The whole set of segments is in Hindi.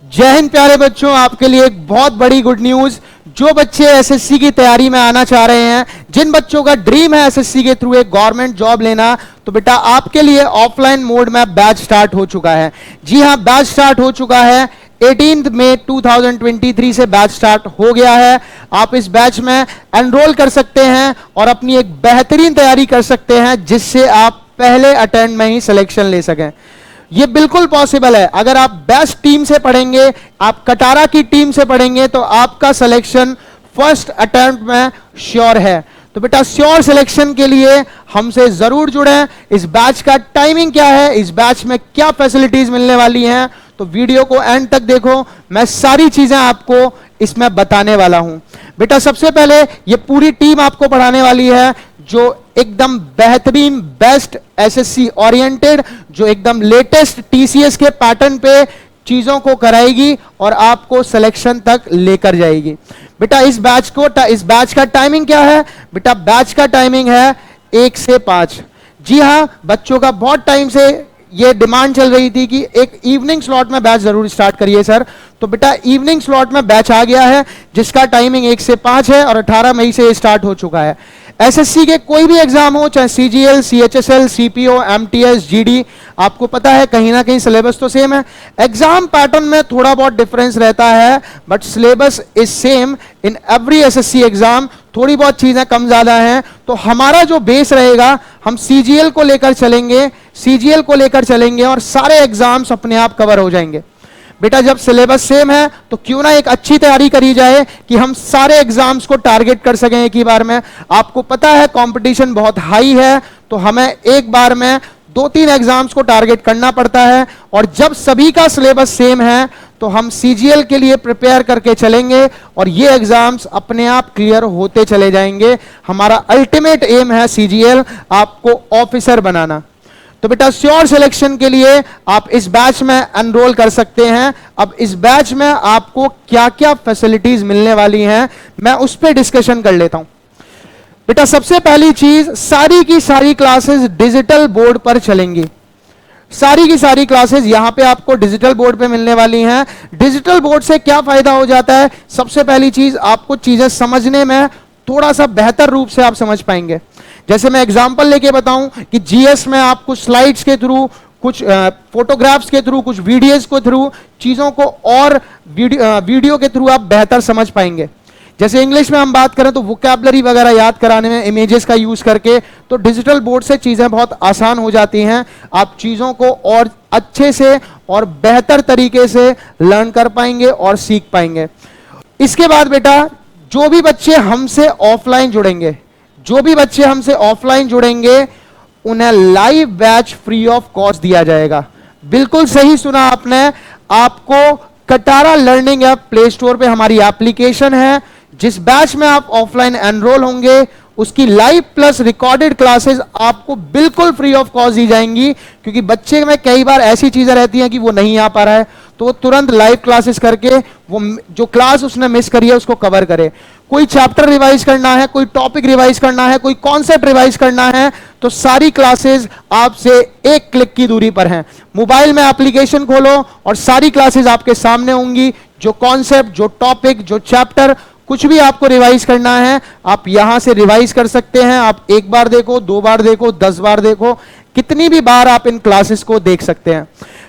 जय हिंद प्यारे बच्चों, आपके लिए एक बहुत बड़ी गुड न्यूज। जो बच्चे एसएससी की तैयारी में आना चाह रहे हैं, जिन बच्चों का ड्रीम है एसएससी के थ्रू एक गवर्नमेंट जॉब लेना, तो बेटा आपके लिए ऑफलाइन मोड में बैच स्टार्ट हो चुका है। जी हां, बैच स्टार्ट हो चुका है। 18 मई 2023 से बैच स्टार्ट हो गया है। आप इस बैच में एनरोल कर सकते हैं और अपनी एक बेहतरीन तैयारी कर सकते हैं, जिससे आप पहले अटेम्प्ट में ही सिलेक्शन ले सकें। ये बिल्कुल पॉसिबल है। अगर आप बेस्ट टीम से पढ़ेंगे, आप कटारा की टीम से पढ़ेंगे, तो आपका सिलेक्शन फर्स्ट अटेम्प्ट में श्योर है। तो बेटा श्योर सिलेक्शन के लिए हमसे जरूर जुड़ें। इस बैच का टाइमिंग क्या है, इस बैच में क्या फैसिलिटीज मिलने वाली हैं, तो वीडियो को एंड तक देखो। मैं सारी चीजें आपको इसमें बताने वाला हूं। बेटा सबसे पहले ये पूरी टीम आपको पढ़ाने वाली है, जो एकदम बेहतरीन बेस्ट एसएससी ओरिएंटेड, जो एकदम लेटेस्ट टीसीएस के पैटर्न पे चीजों को कराएगी और आपको सिलेक्शन तक लेकर जाएगी। बेटा इस बैच का टाइमिंग क्या है? बेटा बैच का टाइमिंग है 1 से 5। जी हां, बच्चों का बहुत टाइम से ये डिमांड चल रही थी कि एक इवनिंग स्लॉट में बैच जरूर स्टार्ट करिए सर। तो बेटा इवनिंग स्लॉट में बैच आ गया है, जिसका टाइमिंग 1 से 5 है और 18 मई से स्टार्ट हो चुका है। एसएससी के कोई भी एग्जाम हो, चाहे CGL, CHSL, CPO, MTS, GD, आपको पता है कहीं ना कहीं सिलेबस तो सेम है। एग्जाम पैटर्न में थोड़ा बहुत डिफरेंस रहता है, but syllabus is same in every SSC exam. थोड़ी बहुत चीजें कम ज्यादा हैं। तो हमारा जो बेस रहेगा, हम सीजीएल को लेकर चलेंगे और सारे एग्जाम्स अपने आप कवर हो जाएंगे। बेटा जब सिलेबस सेम है तो क्यों ना एक अच्छी तैयारी करी जाए कि हम सारे एग्जाम्स को टारगेट कर सकें एक ही बार में। आपको पता है कंपटीशन बहुत हाई है, तो हमें एक बार में 2-3 एग्जाम्स को टारगेट करना पड़ता है। और जब सभी का सिलेबस सेम है तो हम सीजीएल के लिए प्रिपेयर करके चलेंगे और ये एग्जाम्स अपने आप क्लियर होते चले जाएंगे। हमारा अल्टीमेट एम है सीजीएल, आपको ऑफिसर बनाना। तो बेटा श्योर सिलेक्शन के लिए आप इस बैच में एनरोल कर सकते हैं। अब इस बैच में आपको क्या क्या फैसिलिटीज मिलने वाली हैं, मैं उस पर डिस्कशन कर लेता हूं। बेटा सबसे पहली चीज, सारी की सारी क्लासेस डिजिटल बोर्ड पर चलेंगी। सारी की सारी क्लासेस यहां पे आपको डिजिटल बोर्ड पे मिलने वाली हैं। डिजिटल बोर्ड से क्या फायदा हो जाता है? सबसे पहली चीज, आपको चीजें समझने में थोड़ा सा बेहतर रूप से आप समझ पाएंगे। जैसे मैं एग्जांपल लेके बताऊं कि जीएस में आप कुछ स्लाइड्स के थ्रू, कुछ फोटोग्राफ्स के थ्रू, कुछ वीडियोस के थ्रू चीजों को और वीडियो के थ्रू आप बेहतर समझ पाएंगे। जैसे इंग्लिश में हम बात करें तो वोकैबुलरी वगैरह याद कराने में इमेजेस का यूज करके, तो डिजिटल बोर्ड से चीजें बहुत आसान हो जाती हैं। आप चीजों को और अच्छे से और बेहतर तरीके से लर्न कर पाएंगे और सीख पाएंगे। इसके बाद बेटा जो भी बच्चे हमसे ऑफलाइन जुड़ेंगे, उन्हें live batch free of cost दिया जाएगा। बिल्कुल सही सुना आपने। आपको Katara learning app play store पे हमारी एप्लीकेशन है। जिस बैच में आप ऑफलाइन एनरोल होंगे, उसकी लाइव प्लस रिकॉर्डेड क्लासेस आपको बिल्कुल फ्री ऑफ कॉस्ट दी जाएंगी। क्योंकि बच्चे में कई बार ऐसी चीजें रहती हैं कि वो नहीं आ पा रहा है, तो वो तुरंत लाइव क्लासेस करके वो जो क्लास उसने मिस करी है उसको कवर करे। कोई चैप्टर रिवाइज करना है, कोई टॉपिक रिवाइज करना है, कोई कॉन्सेप्ट रिवाइज करना है, तो सारी क्लासेस आपसे एक क्लिक की दूरी पर हैं। मोबाइल में एप्लीकेशन खोलो और सारी क्लासेस आपके सामने होंगी। जो कॉन्सेप्ट, जो टॉपिक, जो चैप्टर, कुछ भी आपको रिवाइज करना है, आप यहां से रिवाइज कर सकते हैं। आप 1 बार देखो, 2 बार देखो, 10 बार देखो, कितनी भी बार आप इन क्लासेस को देख सकते हैं।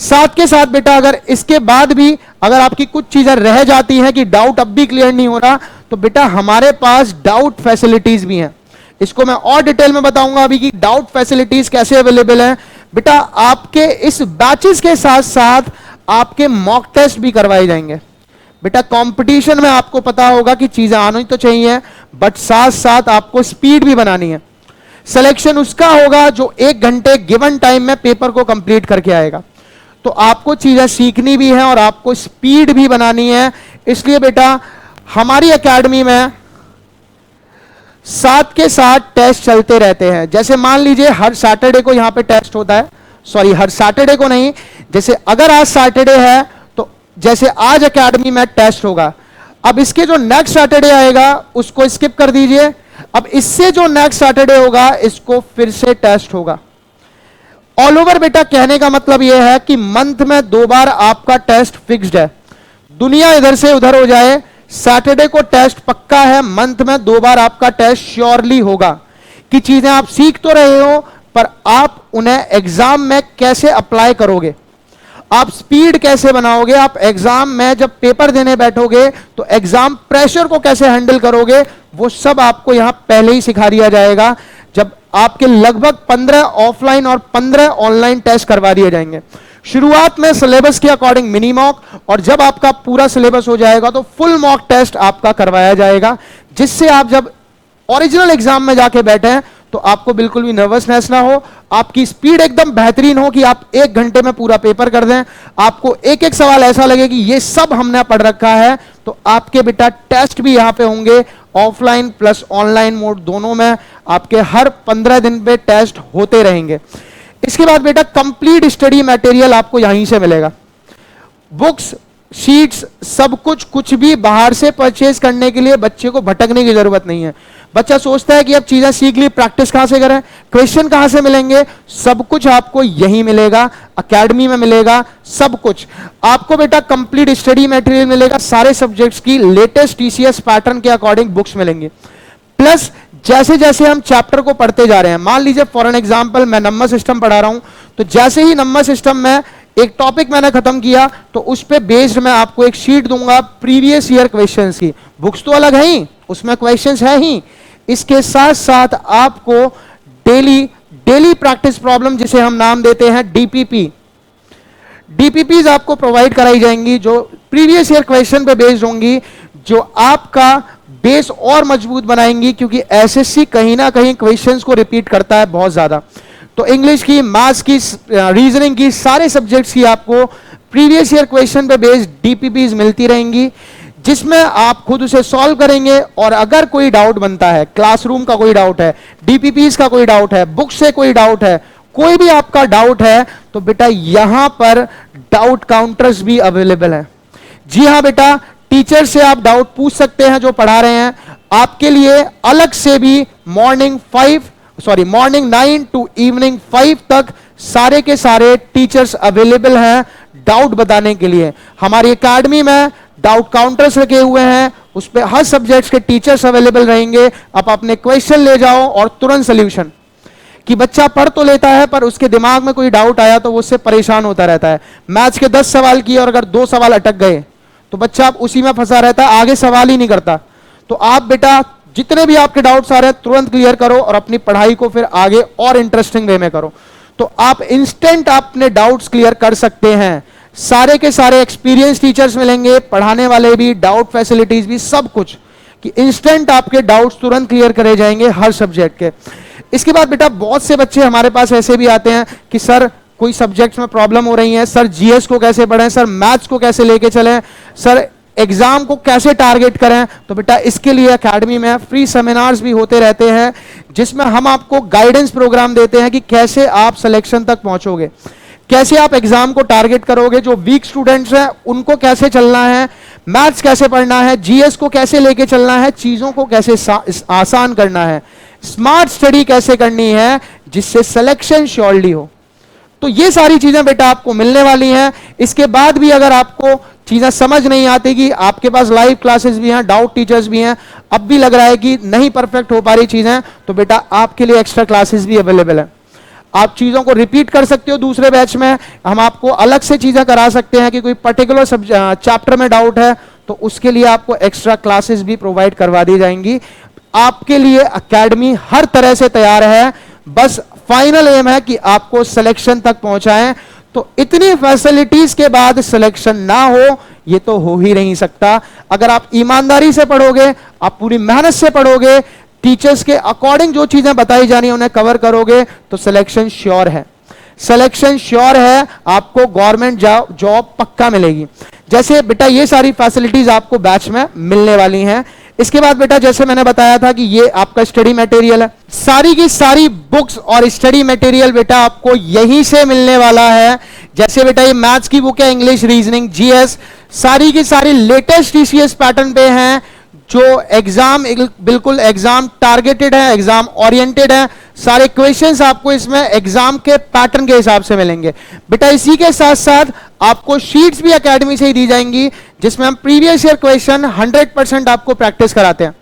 साथ के साथ बेटा अगर इसके बाद भी अगर आपकी कुछ चीजें रह जाती हैं कि डाउट अब भी क्लियर नहीं हो रहा, तो बेटा हमारे पास डाउट फैसिलिटीज भी हैं। इसको मैं और डिटेल में बताऊंगा अभी कि डाउट फैसिलिटीज कैसे अवेलेबल हैं। बेटा आपके इस बैचेस के साथ साथ आपके मॉक टेस्ट भी करवाए जाएंगे। बेटा कंपटीशन में आपको पता होगा कि चीजें आनी तो चाहिए, बट साथ साथ आपको स्पीड भी बनानी है। सिलेक्शन उसका होगा जो 1 घंटे गिवन टाइम में पेपर को कंप्लीट करके आएगा। तो आपको चीजें सीखनी भी है और आपको स्पीड भी बनानी है। इसलिए बेटा हमारी एकेडमी में साथ के साथ टेस्ट चलते रहते हैं। जैसे मान लीजिए हर सैटरडे को यहां पे टेस्ट होता है, सॉरी हर सैटरडे को नहीं, जैसे अगर आज सैटरडे है तो जैसे आज एकेडमी में टेस्ट होगा। अब इसके जो नेक्स्ट सैटरडे आएगा उसको स्किप कर दीजिए। अब इससे जो नेक्स्ट सैटरडे होगा इसको फिर से टेस्ट होगा। ऑल ओवर बेटा कहने का मतलब यह है कि मंथ में 2 बार आपका टेस्ट फिक्स्ड है। दुनिया इधर से उधर हो जाए, सैटरडे को टेस्ट पक्का है, मंथ में 2 बार आपका टेस्ट श्योरली होगा। कि चीजें आप सीख तो रहे हो पर आप उन्हें एग्जाम में कैसे अप्लाई करोगे, आप स्पीड कैसे बनाओगे, आप एग्जाम में जब पेपर देने बैठोगे तो एग्जाम प्रेशर को कैसे हैंडल करोगे, वो सब आपको यहां पहले ही सिखा दिया जाएगा। जब आपके लगभग 15 ऑफलाइन और 15 ऑनलाइन टेस्ट करवा दिए जाएंगे। शुरुआत में सिलेबस के अकॉर्डिंग मिनी मॉक, और जब आपका पूरा सिलेबस हो जाएगा तो फुल मॉक टेस्ट आपका करवाया जाएगा, जिससे आप जब ओरिजिनल एग्जाम में जाके बैठे हैं तो आपको बिल्कुल भी नर्वसनेस ना हो, आपकी स्पीड एकदम बेहतरीन हो कि आप 1 घंटे में पूरा पेपर कर दें, आपको एक एक सवाल ऐसा लगे कि ये सब हमने पढ़ रखा है। तो आपके बेटा टेस्ट भी यहां पे होंगे, ऑफलाइन प्लस ऑनलाइन मोड दोनों में आपके हर 15 दिन पे टेस्ट होते रहेंगे। इसके बाद बेटा कंप्लीट स्टडी मटेरियल आपको यहीं से मिलेगा, बुक्स, शीट्स, सब कुछ। कुछ भी बाहर से परचेज करने के लिए बच्चे को भटकने की जरूरत नहीं है। बच्चा सोचता है कि अब चीजें सीख ली, प्रैक्टिस कहां से करें, क्वेश्चन कहां से मिलेंगे, सब कुछ आपको यहीं मिलेगा, एकेडमी में मिलेगा। सब कुछ आपको बेटा कंप्लीट स्टडी मटेरियल मिलेगा, सारे सब्जेक्ट्स की लेटेस्ट टीसीएस पैटर्न के अकॉर्डिंग बुक्स मिलेंगे। प्लस जैसे जैसे हम चैप्टर को पढ़ते जा रहे हैं, मान लीजिए फॉर एन एग्जांपल मैं नंबर सिस्टम पढ़ा रहा हूं, तो जैसे ही नंबर सिस्टम में एक टॉपिक मैंने खत्म किया तो उस पे बेस्ड मैं आपको एक शीट दूंगा प्रीवियस ईयर क्वेश्चंस की। बुक्स तो अलग है ही, उसमें क्वेश्चंस है ही, इसके साथ साथ आपको डेली प्रैक्टिस प्रॉब्लम, जिसे हम नाम देते हैं डीपीपीज आपको प्रोवाइड कराई जाएंगी, जो प्रीवियस ईयर क्वेश्चन पे बेस्ड होंगी, जो आपका बेस और मजबूत बनाएंगी, क्योंकि एसएससी कहीं ना कहीं क्वेश्चंस को रिपीट करता है बहुत ज्यादा। तो इंग्लिश की, मैथ्स की, रीजनिंग की, सारे सब्जेक्ट्स की आपको प्रीवियस ईयर क्वेश्चन पे बेस्ड डीपीपीज मिलती रहेंगी, जिसमें आप खुद उसे सॉल्व करेंगे। और अगर कोई डाउट बनता है, क्लासरूम का कोई डाउट है, डीपीपीज का कोई डाउट है, बुक से कोई डाउट है, कोई भी आपका डाउट है, तो बेटा यहां पर डाउट काउंटर्स भी अवेलेबल है। जी हां बेटा, टीचर से आप डाउट पूछ सकते हैं जो पढ़ा रहे हैं। आपके लिए अलग से भी मॉर्निंग 9 टू इवनिंग 5 तक सारे के सारे टीचर्स अवेलेबल हैं डाउट बताने के लिए। हमारी एकेडमी में डाउट काउंटर्स रखे हुए हैं, उस पे हर सब्जेक्ट्स के टीचर्स अवेलेबल रहेंगे। आप अपने क्वेश्चन ले जाओ और तुरंत सॉल्यूशन। कि बच्चा पढ़ तो लेता है पर उसके दिमाग में कोई डाउट आया तो वो उससे परेशान होता रहता है। मैथ्स के 10 सवाल किए और अगर 2 सवाल अटक गए तो बच्चा उसी में फंसा रहता है, आगे सवाल ही नहीं करता। तो आप बेटा जितने भी आपके डाउट्स आ रहे हैं तुरंत क्लियर करो और अपनी पढ़ाई को फिर आगे और इंटरेस्टिंग वे में करो। तो आप इंस्टेंट अपने डाउट्स क्लियर कर सकते हैं। सारे के सारे एक्सपीरियंस टीचर्स मिलेंगे, पढ़ाने वाले भी, डाउट फैसिलिटीज भी, सब कुछ कि इंस्टेंट आपके डाउट्स तुरंत क्लियर करे जाएंगे हर सब्जेक्ट के। इसके बाद बेटा बहुत से बच्चे हमारे पास ऐसे भी आते हैं कि सर कोई सब्जेक्ट्स में प्रॉब्लम हो रही है, सर जीएस को कैसे पढ़ें, सर मैथ्स को कैसे लेके चलें, सर एग्जाम को कैसे टारगेट करें। तो बेटा इसके लिए एकेडमी में फ्री सेमिनार्स भी होते रहते हैं, जिसमें हम आपको गाइडेंस प्रोग्राम देते हैं कि कैसे आप सिलेक्शन तक पहुंचोगे, कैसे आप एग्जाम को टारगेट करोगे, जो वीक स्टूडेंट्स हैं उनको कैसे चलना है, मैथ्स कैसे पढ़ना है, जीएस को कैसे लेके चलना है, चीजों को कैसे आसान करना है, स्मार्ट स्टडी कैसे करनी है जिससे सिलेक्शन श्योरली हो। तो ये सारी चीजें बेटा आपको मिलने वाली हैं। इसके बाद भी अगर आपको चीजें समझ नहीं आती, कि आपके पास लाइव क्लासेस भी हैं, डाउट टीचर्स भी हैं, अब भी लग रहा है कि नहीं परफेक्ट हो पा रही चीजें, तो बेटा आपके लिए एक्स्ट्रा क्लासेस भी अवेलेबल है। आप चीजों को रिपीट कर सकते हो दूसरे बैच में, हम आपको अलग से चीजें करा सकते हैं कि कोई पर्टिकुलर चैप्टर में डाउट है तो उसके लिए आपको एक्स्ट्रा क्लासेस भी प्रोवाइड करवा दी जाएंगी। आपके लिए एकेडमी हर तरह से तैयार है, बस फाइनल एम है कि आपको सिलेक्शन तक पहुंचाएं। तो इतनी फैसिलिटीज के बाद सिलेक्शन ना हो, ये तो हो ही नहीं सकता। अगर आप ईमानदारी से पढ़ोगे, आप पूरी मेहनत से पढ़ोगे, टीचर्स के अकॉर्डिंग जो चीजें बताई जानी है उन्हें कवर करोगे, तो सिलेक्शन श्योर है। सिलेक्शन श्योर है, आपको गवर्नमेंट जॉब पक्का मिलेगी। जैसे बेटा ये सारी फैसिलिटीज आपको बैच में मिलने वाली हैं। इसके बाद बेटा जैसे मैंने बताया था कि ये आपका स्टडी मटेरियल है, सारी की सारी बुक्स और स्टडी मटेरियल बेटा आपको यहीं से मिलने वाला है। जैसे बेटा ये मैथ्स की बुक है, इंग्लिश, रीजनिंग, जीएस, सारी की सारी लेटेस्ट टीसीएस पैटर्न पे हैं, जो एग्जाम बिल्कुल एग्जाम टारगेटेड है, एग्जाम ओरिएंटेड है। सारे क्वेश्चंस आपको इसमें एग्जाम के पैटर्न के हिसाब से मिलेंगे। बेटा इसी के साथ साथ आपको शीट्स भी एकेडमी से ही दी जाएंगी, जिसमें हम प्रीवियस ईयर क्वेश्चन 100% आपको प्रैक्टिस कराते हैं।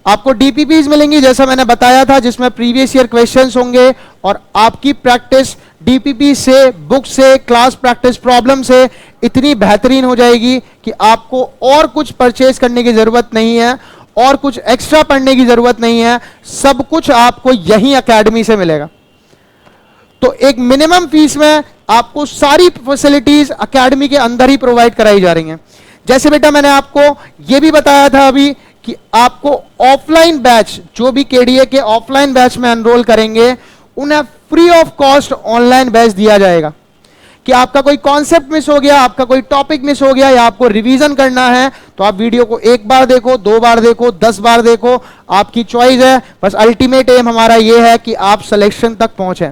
आपको डीपीपीज मिलेंगी, जैसा मैंने बताया था, जिसमें प्रीवियस ईयर क्वेश्चंस होंगे और आपकी प्रैक्टिस डीपीपी से, बुक से, क्लास प्रैक्टिस प्रॉब्लम से इतनी बेहतरीन हो जाएगी कि आपको और कुछ परचेज करने की जरूरत नहीं है और कुछ एक्स्ट्रा पढ़ने की जरूरत नहीं है। सब कुछ आपको यही एकेडमी से मिलेगा। तो एक मिनिमम फीस में आपको सारी फैसिलिटीज एकेडमी के अंदर ही प्रोवाइड कराई जा रही हैं। जैसे बेटा मैंने आपको यह भी बताया था अभी कि आपको ऑफलाइन बैच, जो भी केडीए के ऑफलाइन बैच में एनरोल करेंगे, उन्हें free of cost online batch दिया जाएगा। कि आपका कोई कॉन्सेप्ट मिस हो गया, आपका कोई टॉपिक मिस हो गया या आपको रिवीजन करना है, तो आप वीडियो को एक बार देखो, 2 बार देखो, 10 बार देखो, आपकी चॉइस है। बस अल्टीमेट एम हमारा यह है कि आप सिलेक्शन तक पहुंचे।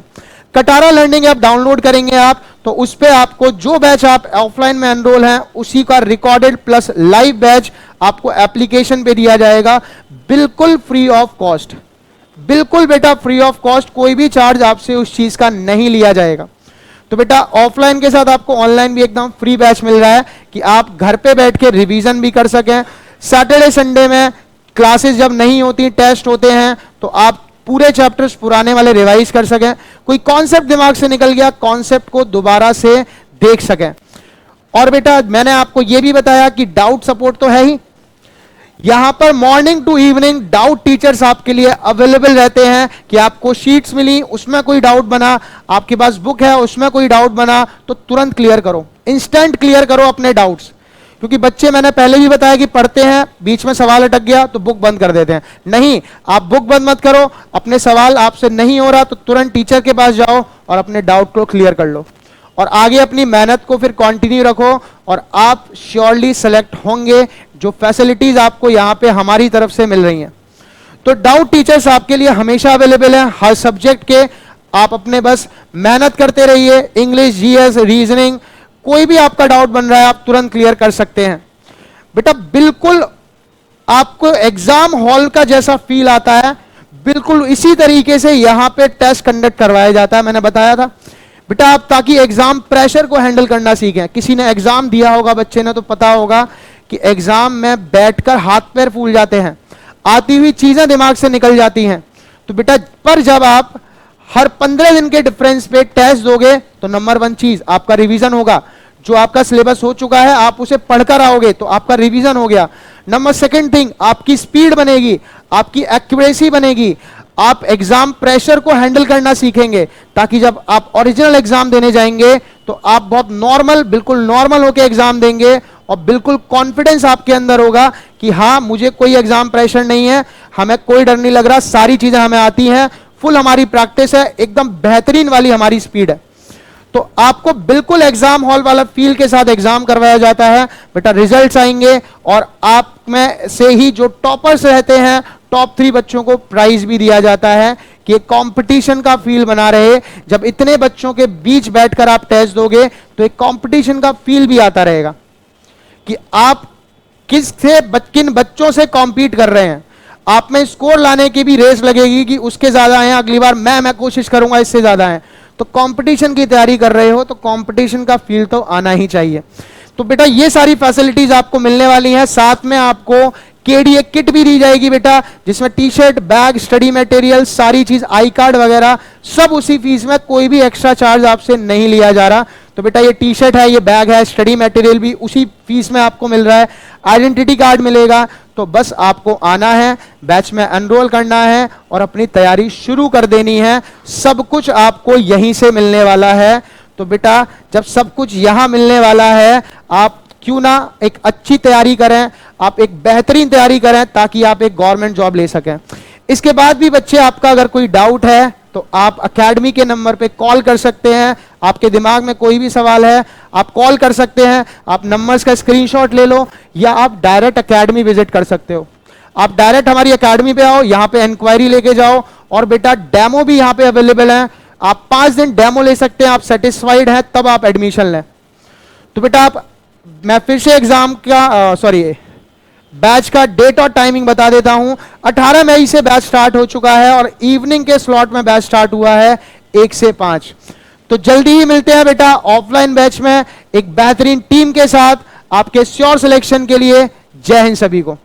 कटारा लर्निंग ऐप डाउनलोड करेंगे आप, तो उस पे आपको जो बैच आप ऑफलाइन में एनरोल हैं उसी का रिकॉर्डेड प्लस लाइव बैच आपको एप्लीकेशन पे दिया जाएगा, बिल्कुल फ्री ऑफ कॉस्ट। बिल्कुल बेटा फ्री ऑफ कॉस्ट, कोई भी चार्ज आपसे उस चीज का नहीं लिया जाएगा। तो बेटा ऑफलाइन के साथ आपको ऑनलाइन भी एकदम फ्री बैच मिल रहा है कि आप घर पे बैठ के रिवीजन भी कर सकें। सैटरडे संडे में क्लासेस जब नहीं होती, टेस्ट होते हैं, तो आप पूरे चैप्टर्स पुराने वाले रिवाइज कर सकें। कोई कॉन्सेप्ट दिमाग से निकल गया, कॉन्सेप्ट को दोबारा से देख सकें। और बेटा मैंने आपको यह भी बताया कि डाउट सपोर्ट तो है ही, यहां पर morning to evening doubt teachers आपके लिए अवेलेबल रहते हैं कि आपको शीट्स मिली, उसमें कोई डाउट बना, आपके पास बुक है, उसमें कोई डाउट बना, तो तुरंत क्लियर करो, इंस्टेंट क्लियर करो अपने डाउट्स। क्योंकि बच्चे, मैंने पहले भी बताया कि पढ़ते हैं, बीच में सवाल अटक गया तो बुक बंद कर देते हैं। नहीं, आप बुक बंद मत करो, अपने सवाल आपसे नहीं हो रहा तो तुरंत टीचर के पास जाओ और अपने डाउट को क्लियर कर लो और आगे अपनी मेहनत को फिर कंटिन्यू रखो और आप श्योरली सेलेक्ट होंगे। जो फैसिलिटीज आपको यहां पे हमारी तरफ से मिल रही हैं, तो डाउट टीचर्स आपके लिए हमेशा अवेलेबल हैं हर सब्जेक्ट के। आप अपने बस मेहनत करते रहिए, इंग्लिश, जीएस, रीजनिंग, कोई भी आपका डाउट बन रहा है आप तुरंत क्लियर कर सकते हैं। बेटा बिल्कुल आपको एग्जाम हॉल का जैसा फील आता है, बिल्कुल इसी तरीके से यहां पे टेस्ट कंडक्ट करवाया जाता है। मैंने बताया था बेटा, आप ताकि एग्जाम प्रेशर को हैंडल करना सीखें। किसी ने एग्जाम दिया होगा बच्चे ने, तो पता होगा कि एग्जाम में बैठकर हाथ पैर फूल जाते हैं, आती हुई चीजें दिमाग से निकल जाती हैं। तो बेटा पर जब आप हर 15 दिन के डिफरेंस पे टेस्ट दोगे तो नंबर 1 चीज आपका रिवीजन होगा। जो आपका सिलेबस हो चुका है आप उसे पढ़कर आओगे तो आपका रिवीजन हो गया। नंबर 2 थिंग, आपकी स्पीड बनेगी, आपकी एक्यूरेसी बनेगी, आप एग्जाम प्रेशर को हैंडल करना सीखेंगे, ताकि जब आप ओरिजिनल एग्जाम देने जाएंगे तो आप बहुत नॉर्मल, बिल्कुल नॉर्मल होकर एग्जाम देंगे और बिल्कुल कॉन्फिडेंस आपके अंदर होगा कि हाँ मुझे कोई एग्जाम प्रेशर नहीं है, हमें कोई डर नहीं लग रहा, सारी चीजें हमें आती हैं, फुल हमारी प्रैक्टिस है, एकदम बेहतरीन वाली हमारी स्पीड है। तो आपको बिल्कुल एग्जाम हॉल वाला फील के साथ एग्जाम करवाया जाता है। बेटा रिजल्ट्स आएंगे और आप में से ही जो टॉपर्स रहते हैं, टॉप 3 बच्चों को प्राइज भी दिया जाता है कि कंपटीशन का फील बना रहे। जब इतने बच्चों के बीच बैठकर आप टेस्ट दोगे तो एक कंपटीशन का फील भी आता रहेगा कि आप किन बच्चों से कॉम्पीट कर रहे हैं। आप में स्कोर लाने की भी रेस लगेगी कि उसके ज्यादा आए, अगली बार मैं कोशिश करूंगा इससे ज्यादा आए। तो कंपटीशन की तैयारी कर रहे हो तो कंपटीशन का फील तो आना ही चाहिए। तो बेटा ये सारी फैसिलिटीज आपको मिलने वाली हैं। साथ में आपको केडीए किट भी दी जाएगी बेटा, जिसमें T shirt, bag, study material, सारी चीज, आई कार्ड वगैरह सब उसी फीस में, कोई भी एक्स्ट्रा चार्ज आपसे नहीं लिया जा रहा। तो बेटा ये टी शर्ट है, ये बैग है, स्टडी मटेरियल भी उसी फीस में आपको मिल रहा है, आइडेंटिटी कार्ड मिलेगा। तो बस आपको आना है, बैच में एनरोल करना है और अपनी तैयारी शुरू कर देनी है। सब कुछ आपको यहीं से मिलने वाला है। तो बेटा जब सब कुछ यहां मिलने वाला है, आप क्यों ना एक अच्छी तैयारी करें, आप एक बेहतरीन तैयारी करें ताकि आप एक गवर्नमेंट जॉब ले सकें। इसके बाद भी बच्चे आपका अगर कोई डाउट है तो आप एकेडमी के नंबर पे कॉल कर सकते हैं। आपके दिमाग में कोई भी सवाल है आप कॉल कर सकते हैं, आप नंबर्स का स्क्रीनशॉट ले लो या आप डायरेक्ट एकेडमी विजिट कर सकते हो। आप डायरेक्ट हमारी एकेडमी पे आओ, यहाँ पे इंक्वायरी लेके जाओ और बेटा डेमो भी यहाँ पे अवेलेबल है। आप 5 दिन डेमो ले सकते हैं, आप सेटिस्फाइड हैं तब आप एडमिशन लें। तो बेटा आप, मैं फिर से एग्जाम का बैच का डेट और टाइमिंग बता देता हूं। 18 मई से बैच स्टार्ट हो चुका है और इवनिंग के स्लॉट में बैच स्टार्ट हुआ है 1 से 5। तो तो जल्दी ही मिलते हैं बेटा ऑफलाइन बैच में एक बेहतरीन टीम के साथ आपके श्योर सिलेक्शन के लिए। जय हिंद सभी को।